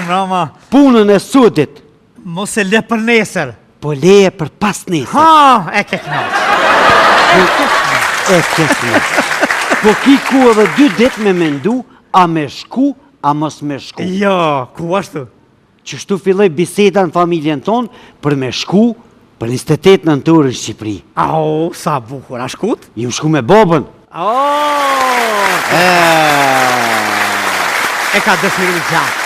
Mrama. Punën e sudit. Mos e le për nesër. Po leje për pas nesër. Ha, e ke knaq. E ke knaq. Po ki ku edhe 2 dit me mendu, a me shku, a mos me shku. Jo, ku ashtu? Qështu filloj biseda në familjen tonë për me shku për 28 nëntor në Shqipëri. Au, sa bukur, a shkut? Ju shku me bobën. E ka dëshiru gjatë.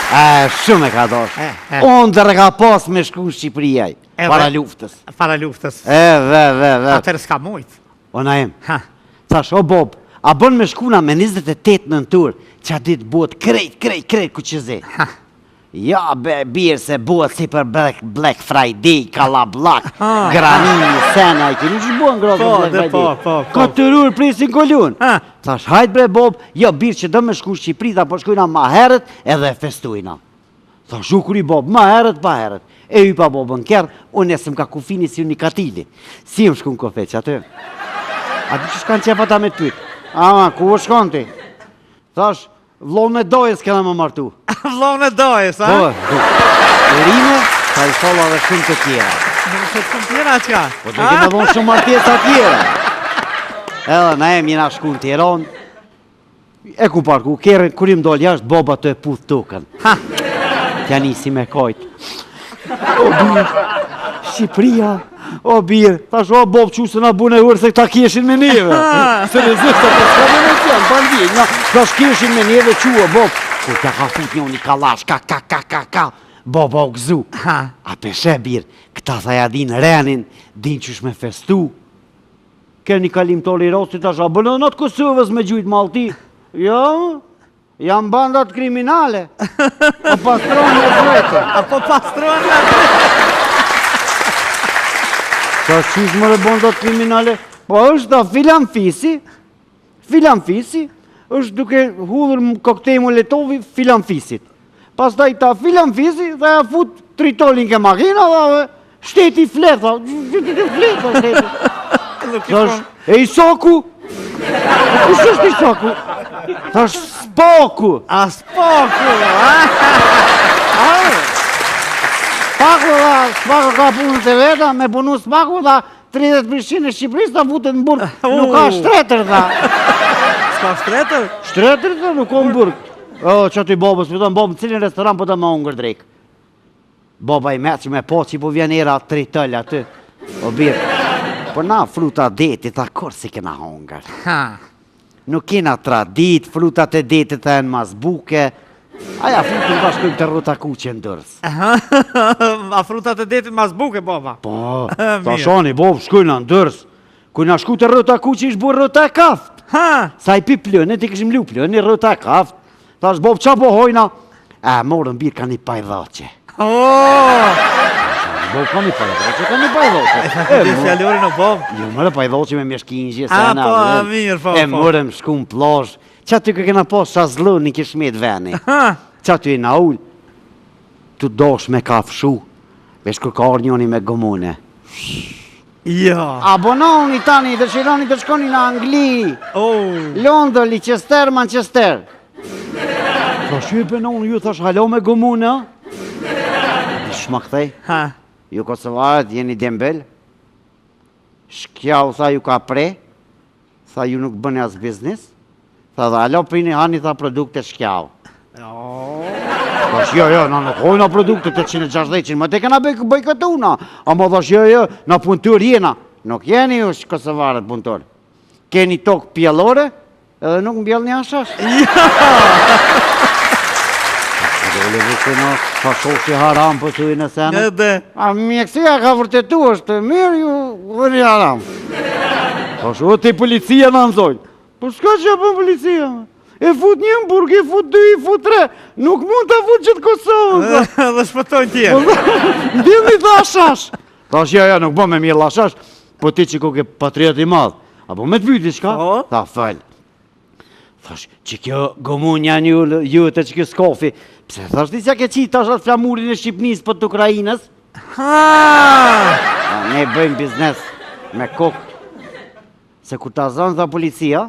Shumë e ka dosh. Unë dërë ka pas me shku në Shqipëri aj, para luftës. Para luftës. Ve. Atër s'ka mujtë. Ona em, thash, o bob, a bën me shkuna me 28 nëntor, që a ditë buët krejt ku që ze. Ja, birë se buët si për Black Friday, kalablak, granimi, sena, i keni që buën grozë Black Friday. Ka të rurë presin kolun. Thash, hajt bre bob, jo birë që dë me shku Shqipëri, ta po shkujna ma herët edhe festujna. Thash, u kuri bob, ma herët, pa herët. E ju pa bobën kërë, unë esëm ka kufini si unë i katili. Si më shku në kofe që atë? A di që shkanë qepa ta me të pyt? Ku o shkon ti? Thash, vlon e dojës këna më martu. Vlon e dojës, a? Po, rime, ka i sholla dhe shumë të tjera. Në shumë të tjera që ka? Po të kemë dhonë shumë martesa tjera. Edhe na e mjena shku në Tiran, e ku parku, kërën, kurim dole jashtë, boba të e puth tukën. Tja nisi me kajtë. O birë, Shqipëria, o birë, thash o bob që se na bune hurë se këta keshin me neve. Se në zështë të përshka me në qenë, bandinja, thash keshin me neve që o bob. Kur tja ka fut një unë i kalash, ka, boba u gëzu. A peshe birë, këta thaja din renin, din qësh me festu. Kërë një kalim toli rosti, thash a bënë në të Kosovës me gjujtë malti. Jo, jam bandat kriminale. O pastronë e zvete. Apo pastronë e zvete. Sa qysh më dhe bandat kriminale? Po është da Filan Fisi, është duke hudhër koktej Moletovi Filan Fisit. Pas da i ta Filan Fisi dhe ja fut tritolin ke makina dhe shteti fleta. E Isoku? Kush është Isoku? Thash Spoku. A Spoku, Spaku ka punën të veta, me punu Spaku dha 30% e Shqipërisë ta vutën në burg. Nuk ka shtretër dha. S'ka shtretër? Shtretër dha, nuk ka në burg. Që aty bobës, pëtën bobë në cilin restoran po të më ongër drejkë. Boba i me që me po që po vjen era 3 tëllë aty. O birë. Po na fruta deti, ta kur si kena hongër. Nuk kena tradit, frutat e detit e në mazbuke. Aja frutin ka shkojmë të rrota kuqe në dërës. A frutat e detit mazbuke, boba? Po, ta shani, bob, shkojna në dërës. Kujna shku të rrota kuqe ishë burë rrota e kaft. Sa i pi plënë, ti këshim liu plënë, rrota e kaft. Ta shë bob, qa po hojna? Morën birë ka një pajdhache. Bob ka një pajdhoqe. E të fjallorin o bob. Jo, mërë pajdhoqe me mjeshkinjë, mirë, po. E mërëm shku në plazh. Qa ty kena pas shazlu një kishmet veni. Qa ty i na ullë. Tu dosh me ka fshu. Vesh kër ka orë njoni me gomune. Jo. Abononi tani, dëshironi të shkoni në Angli. Londër, Leicester, Manchester. Tha shqype në unë ju thash halo me gomune. Shma këthej. Ju Kosovarët jeni dembel. Shkjau tha ju ka pre. Tha ju nuk bëni as biznis. Tha dhe alo prini hani tha produkte shkjau. Thash jo, na nuk hojna produkte 860, më te kena bëj këtë una. A më thash jo, na punëtur jena. Nuk jeni ju Kosovarët punëtor. Keni tokë pjellore, edhe nuk mbjell një ashash. Dhe vëse në fashoshi haram për të i në sene. A mjekësia ka vërtetu është mirë ju dhe një haram. Fasho të i policia në nëzojnë. Po shka që apën policia? E fut një në burg, e fut 2, e fut 3. Nuk mund të fut qëtë Kosovë. Dhe shpëtojnë tjerë. Ndilë një tha ashash. Thash ja, nuk bëm me mirë ashash, po ti që ko ke patriot i madhë. Apo me të vyti shka? Tha falë. Thash, që kjo gomunja ju të që kjo skofi. Pse thash ti që ke qitë tash atë flamurin e Shqipnis për të Ukrajinës? Ne bëjmë biznes me kokë. Se kur ta zonë tha policia,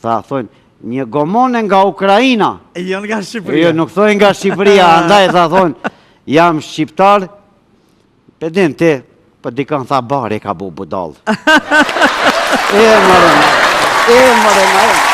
tha thonë, një gomone nga Ukraina. Jo nga Shqipëria. Jo, nuk thoi nga Shqipëria, andaj tha thonë, jam shqiptar, pedin ti, për dikën tha bare ka bu budal. E mërën,